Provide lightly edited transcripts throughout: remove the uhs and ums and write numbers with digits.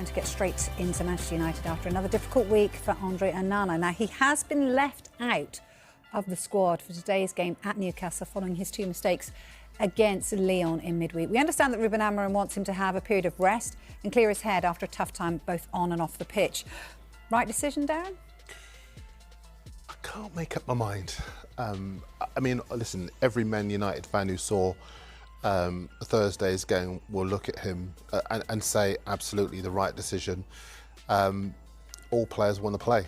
and to get straight into Manchester United after another difficult week for Andre Onana. Now, he has been left out of the squad for today's game at Newcastle following his 2 mistakes against Lyon in midweek. We understand that Ruben Amorim wants him to have a period of rest and clear his head after a tough time both on and off the pitch. Right decision, Darren? I can't make up my mind. I mean, listen, every Man United fan who saw Thursday's game will look at him and say absolutely the right decision. All players want to play.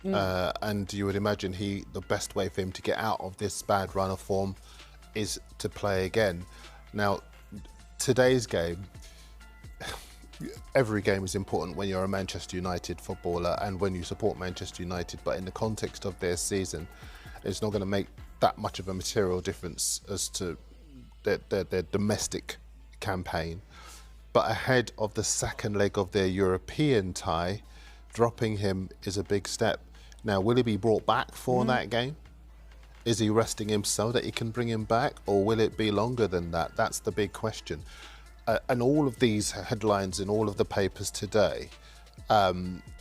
And you would imagine the best way for him to get out of this bad run of form is to play again. Now, today's game, every game is important when you're a Manchester United footballer and when you support Manchester United, but in the context of their season, it's not going to make that much of a material difference as to their domestic campaign. But ahead of the second leg of their European tie, dropping him is a big step. Now, will he be brought back for that game? Is he resting him so that he can bring him back, or will it be longer than that? That's the big question. And all of these headlines in all of the papers today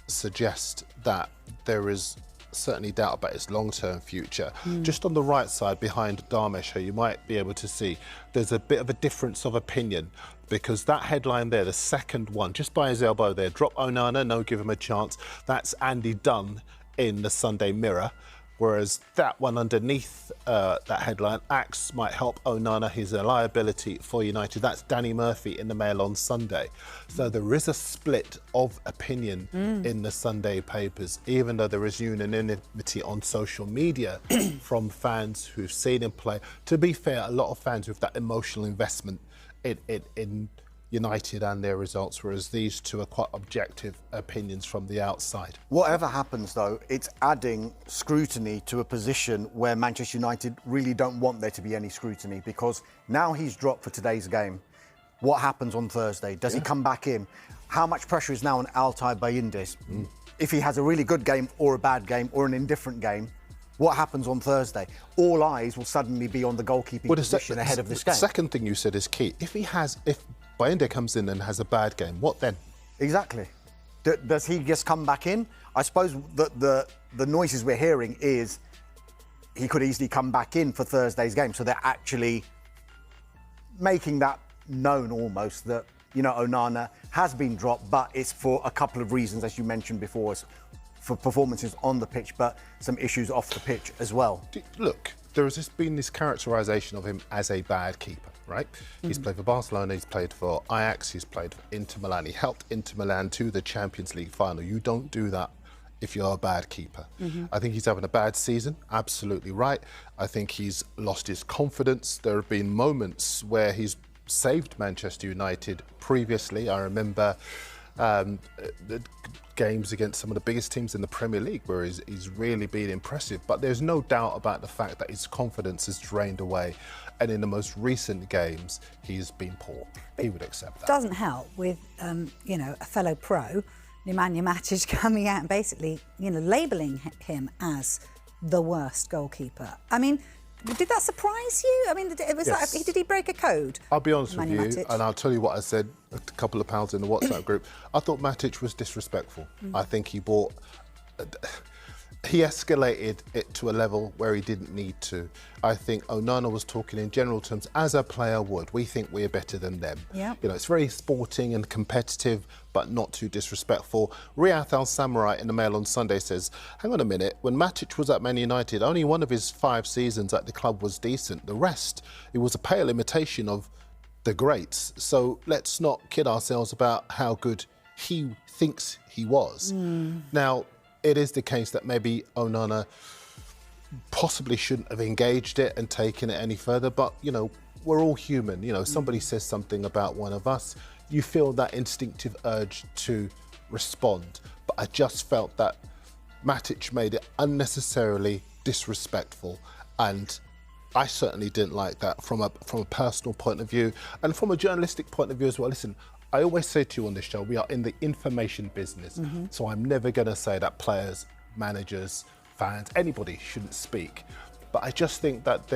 suggest that there is certainly doubt about his long-term future. Just on the right side behind Darmesh, you might be able to see there's a bit of a difference of opinion, because that headline there, the second one, just by his elbow there, drop Onana, no, give him a chance. That's Andy Dunn in the Sunday Mirror. Whereas that one underneath that headline, Axe might help Onana, he's a liability for United. That's Danny Murphy in the Mail on Sunday. So there is a split of opinion in the Sunday papers, even though there is unanimity on social media from fans who've seen him play. To be fair, a lot of fans with that emotional investment in United and their results, whereas these two are quite objective opinions from the outside. Whatever happens, though, it's adding scrutiny to a position where Manchester United really don't want there to be any scrutiny, because now he's dropped for today's game. What happens on Thursday? Does he come back in? How much pressure is now on Altay Bayindir? If he has a really good game or a bad game or an indifferent game, what happens on Thursday? All eyes will suddenly be on the goalkeeping position ahead of this game. The second thing you said is key. If Bayindir comes in and has a bad game, what then? Exactly. Does he just come back in? I suppose the noises we're hearing is he could easily come back in for Thursday's game. So they're actually making that known almost, that, you know, Onana has been dropped, but it's for a couple of reasons, as you mentioned before, for performances on the pitch, but some issues off the pitch as well. Look, there has been this characterisation of him as a bad keeper, right? He's played for Barcelona, he's played for Ajax, he's played for Inter Milan. He helped Inter Milan to the Champions League final. You don't do that if you're a bad keeper. I think he's having a bad season, absolutely right. I think he's lost his confidence. There have been moments where he's saved Manchester United previously. I remember the games against some of the biggest teams in the Premier League where he's really been impressive, but there's no doubt about the fact that his confidence has drained away, and in the most recent games he's been poor. He would accept that. Doesn't help with you know, a fellow pro, Nemanja Matic, coming out and basically, you know, labelling him as the worst goalkeeper. I mean, did that surprise you? I mean, it was Yes. like, did he break a code? I'll be honest with you, Matic? and I'll tell you what I said a couple of pounds in the WhatsApp group. I thought Matic was disrespectful. I think he escalated it to a level where he didn't need to. I think Onana was talking in general terms, as a player would. We think we're better than them. Yeah. You know, it's very sporting and competitive, but not too disrespectful. Riyad Al Samurai in the Mail on Sunday says, hang on a minute, when Matic was at Man United, only one of his 5 seasons at the club was decent. The rest, it was a pale imitation of the greats. So let's not kid ourselves about how good he thinks he was. Now, it is the case that maybe Onana possibly shouldn't have engaged it and taken it any further, but, you know, we're all human. You know, somebody says something about one of us, you feel that instinctive urge to respond. But I just felt that Matic made it unnecessarily disrespectful, and I certainly didn't like that from a personal point of view and from a journalistic point of view as well. Listen, I always say to you on this show, we are in the information business. So I'm never going to say that players, managers, fans, anybody shouldn't speak. But I just think that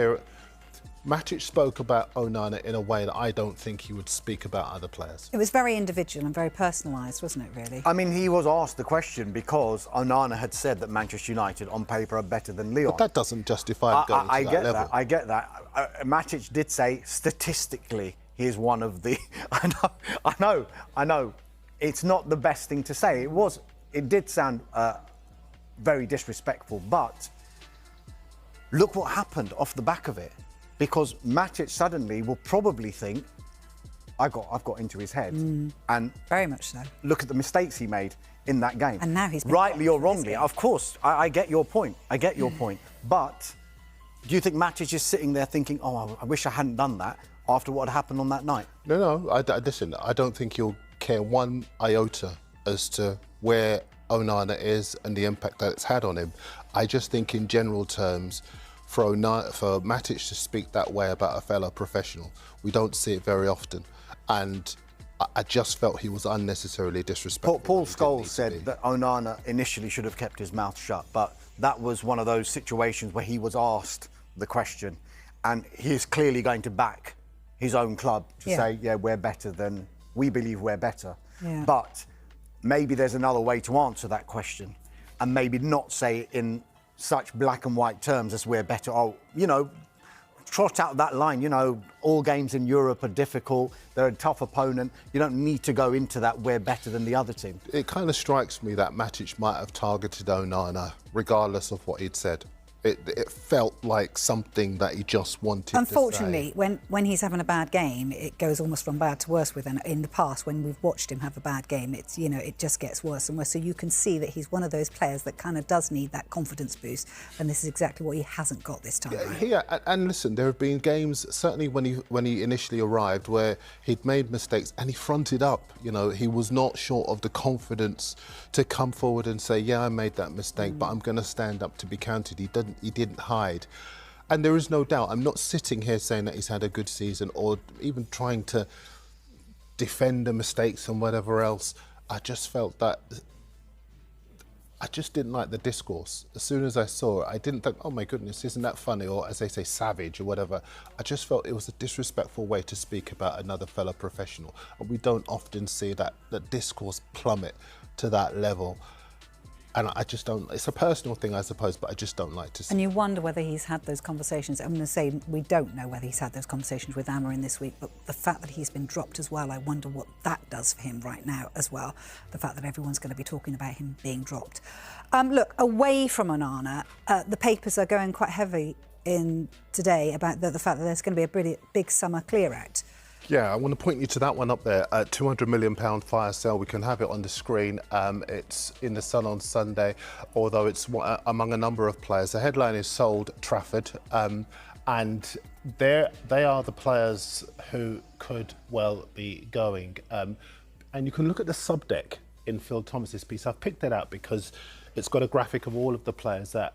Matic spoke about Onana in a way that I don't think he would speak about other players. It was very individual and very personalised, wasn't it, really? I mean, he was asked the question because Onana had said that Manchester United on paper are better than Lyon. But that doesn't justify him going to that level. I get that. Matic did say statistically he is one of the... I know. It's not the best thing to say. It did sound very disrespectful, but look what happened off the back of it. Because Matic suddenly will probably think, I've got into his head. And very much so. Look at the mistakes he made in that game. And now he's been rightly or wrongly. Of course, I get your point. But do you think Matic is sitting there thinking, oh, I wish I hadn't done that after what had happened on that night? No. Listen, I don't think he'll care one iota as to where Onana is and the impact that it's had on him. I just think in general terms, for Matic to speak that way about a fellow professional, we don't see it very often. And I just felt he was unnecessarily disrespectful. Paul Scholes said that Onana initially should have kept his mouth shut, but that was one of those situations where he was asked the question, and he is clearly going to back his own club to say, yeah, we believe we're better. Yeah. But maybe there's another way to answer that question, and maybe not say it in such black and white terms as we're better. Trot out that line, all games in Europe are difficult, they're a tough opponent. You don't need to go into that, we're better than the other team. It kind of strikes me that Matic might have targeted Onana, regardless of what he'd said. It felt like something that he just wanted Unfortunately, to say. when he's having a bad game, it goes almost from bad to worse with him. In the past, when we've watched him have a bad game, it just gets worse and worse. So you can see that he's one of those players that kind of does need that confidence boost, and this is exactly what he hasn't got this time. And listen, there have been games, certainly when he initially arrived, where he'd made mistakes and he fronted up. He was not short of the confidence to come forward and say, yeah, I made that mistake, but I'm going to stand up to be counted. He didn't hide. And there is no doubt, I'm not sitting here saying that he's had a good season or even trying to defend the mistakes and whatever else. I just felt that I just didn't like the discourse. As soon as I saw it, I didn't think, oh my goodness, isn't that funny? Or as they say, savage or whatever. I just felt it was a disrespectful way to speak about another fellow professional. And we don't often see that discourse plummet to that level. And I just don't, it's a personal thing, I suppose, but I just don't like to see. And you wonder whether he's had those conversations. I'm going to say we don't know whether he's had those conversations with Amorim this week, but the fact that he's been dropped as well, I wonder what that does for him right now as well. The fact that everyone's going to be talking about him being dropped. Look, away from Onana, the papers are going quite heavy in today about the fact that there's going to be a pretty big summer clear-out. Yeah, I want to point you to that one up there, £200 million fire sale. We can have it on the screen. It's in the Sun on Sunday, although it's among a number of players. The headline is Sold Trafford, and they are the players who could well be going. And you can look at the subdeck in Phil Thomas's piece. I've picked it out because it's got a graphic of all of the players that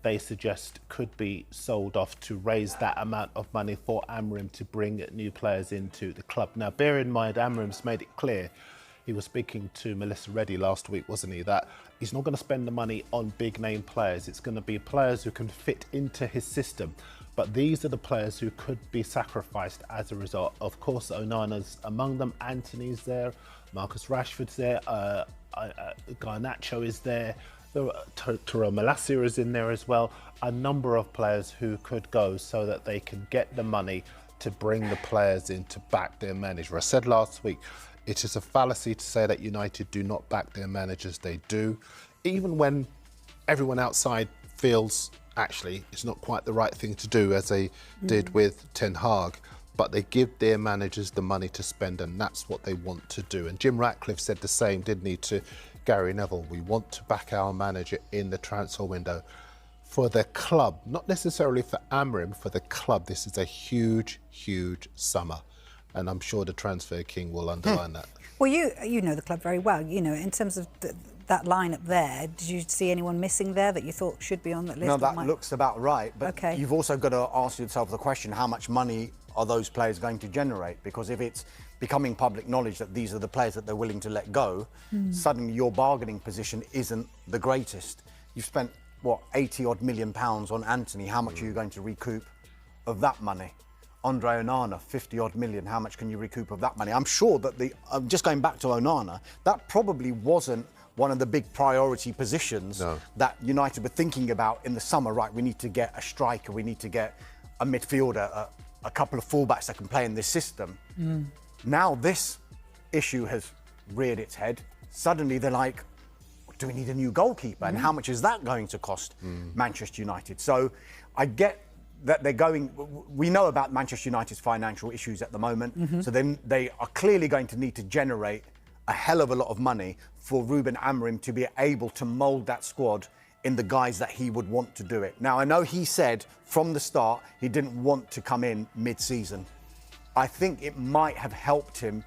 they suggest could be sold off to raise that amount of money for Amorim to bring new players into the club. Now, bear in mind, Amorim's made it clear, he was speaking to Melissa Reddy last week, wasn't he, that he's not going to spend the money on big-name players. It's going to be players who can fit into his system. But these are the players who could be sacrificed as a result. Of course, Onana's among them, Antony's there, Marcus Rashford's there, Garnacho is there, Turo Malacia is in there as well. A number of players who could go so that they can get the money to bring the players in to back their manager. I said last week, it is a fallacy to say that United do not back their managers. They do. Even when everyone outside feels, actually, it's not quite the right thing to do, as they did with Ten Hag. But they give their managers the money to spend, and that's what they want to do. And Jim Ratcliffe said the same, didn't he, to Gary Neville. We want to back our manager in the transfer window. For the club, not necessarily for Amorim, for the club, this is a huge, huge summer. And I'm sure the transfer king will underline that. Well, you know the club very well. In terms of that lineup there, did you see anyone missing there that you thought should be on that list? No, that looks about right. But okay. You've also got to ask yourself the question, how much money are those players going to generate? Because if it's becoming public knowledge that these are the players that they're willing to let go, suddenly your bargaining position isn't the greatest. You've spent, what, 80-odd million pounds on Antony. How much are you going to recoup of that money? Andre Onana, 50-odd million, how much can you recoup of that money? I'm sure that just going back to Onana, that probably wasn't one of the big priority positions that United were thinking about in the summer. Right, we need to get a striker, we need to get a midfielder, a couple of fullbacks that can play in this system. Now this issue has reared its head. Suddenly they're like, do we need a new goalkeeper? And how much is that going to cost Manchester United? So I get that they're going, we know about Manchester United's financial issues at the moment. So then they are clearly going to need to generate a hell of a lot of money for Ruben Amorim to be able to mould that squad in the guise that he would want to do it. Now, I know he said from the start he didn't want to come in mid-season. I think it might have helped him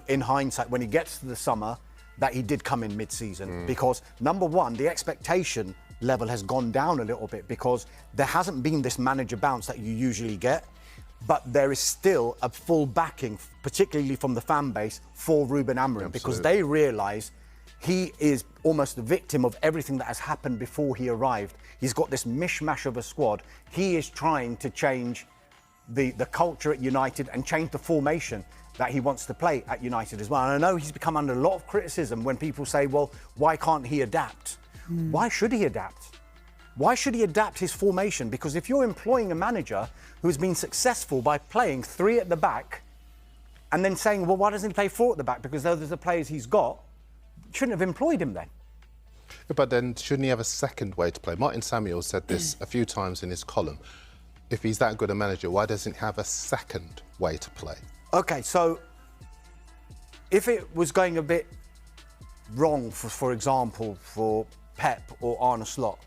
in hindsight when he gets to the summer that he did come in mid-season because, number one, the expectation level has gone down a little bit because there hasn't been this manager bounce that you usually get, but there is still a full backing, particularly from the fan base, for Ruben Amorim because they realise he is almost the victim of everything that has happened before he arrived. He's got this mishmash of a squad. He is trying to change the culture at United and change the formation that he wants to play at United as well. And I know he's become under a lot of criticism when people say, well, why can't he adapt? Why should he adapt? Why should he adapt his formation? Because if you're employing a manager who's been successful by playing 3 at the back and then saying, well, why doesn't he play 4 at the back? Because those are the players he's got, shouldn't have employed him then. But then shouldn't he have a second way to play? Martin Samuel said this a few times in his column. If he's that good a manager, why doesn't he have a second way to play? OK, so if it was going a bit wrong, for example, for Pep or Arne Slot,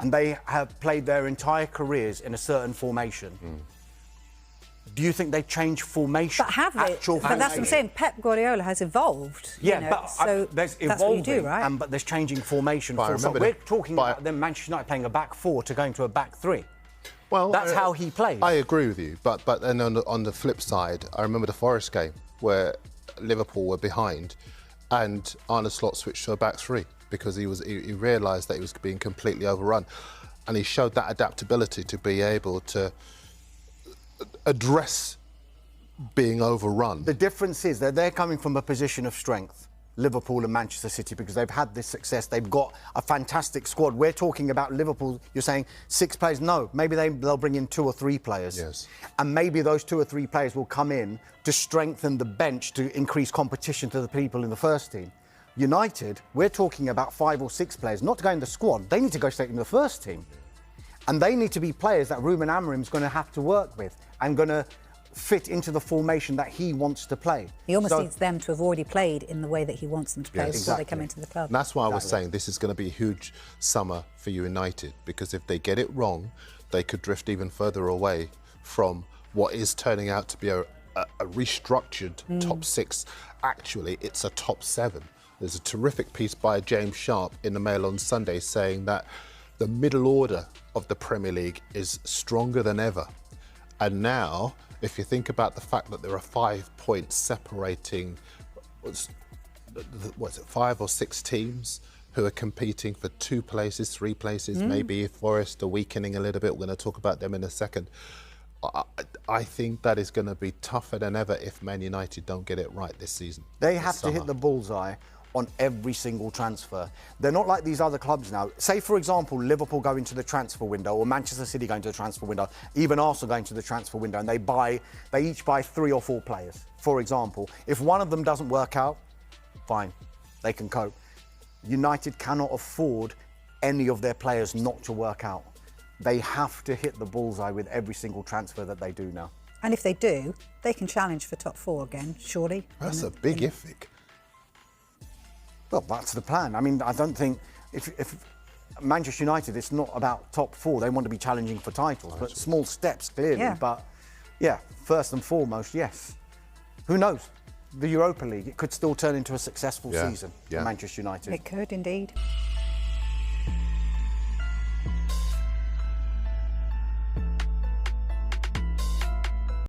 and they have played their entire careers in a certain formation, do you think they change formation? But have they? But that's what I'm saying. Pep Guardiola has evolved. Yeah, you know, but so there's that's evolving, what you do, right? but there's changing formation. So we're talking about them Manchester United playing a back 4 to going to a back 3. Well, that's how he plays. I agree with you, but then on the flip side, I remember the Forest game where Liverpool were behind, and Arne Slot switched to a back 3 because he realised that he was being completely overrun, and he showed that adaptability to be able to address being overrun. The difference is that they're coming from a position of strength, Liverpool and Manchester City, because they've had this success. They've got a fantastic squad. We're talking about Liverpool, you're saying 6 players. No, maybe they'll bring in 2 or 3 players. Yes. And maybe those 2 or 3 players will come in to strengthen the bench, to increase competition to the people in the first team. United, we're talking about 5 or 6 players, not to go in the squad. They need to go straight in the first team. And they need to be players that Ruben Amorim's going to have to work with and going to fit into the formation that he wants to play. He almost needs them to have already played in the way that he wants them to play before they come into the club. And that's why I was saying this is going to be a huge summer for United, because if they get it wrong, they could drift even further away from what is turning out to be a restructured top 6. Actually, it's a top 7. There's a terrific piece by James Sharp in the Mail on Sunday saying that the middle order of the Premier League is stronger than ever. And now, if you think about the fact that there are 5 points separating, what's it, 5 or 6 teams who are competing for 2 places, 3 places, maybe Forest are weakening a little bit. We're going to talk about them in a second. I think that is going to be tougher than ever if Man United don't get it right this season. They have to hit the bullseye on every single transfer. They're not like these other clubs now. Say, for example, Liverpool go into the transfer window, or Manchester City go into the transfer window, even Arsenal go into the transfer window, and they each buy 3 or 4 players, for example. If one of them doesn't work out, fine, they can cope. United cannot afford any of their players not to work out. They have to hit the bullseye with every single transfer that they do now. And if they do, they can challenge for top 4 again, surely. That's a big if, Vic. Well, that's the plan. I mean, I don't think if Manchester United, it's not about top 4. They want to be challenging for titles, but small steps, clearly. Yeah. But, yeah, first and foremost, yes. Who knows? The Europa League, it could still turn into a successful season for Manchester United. It could indeed.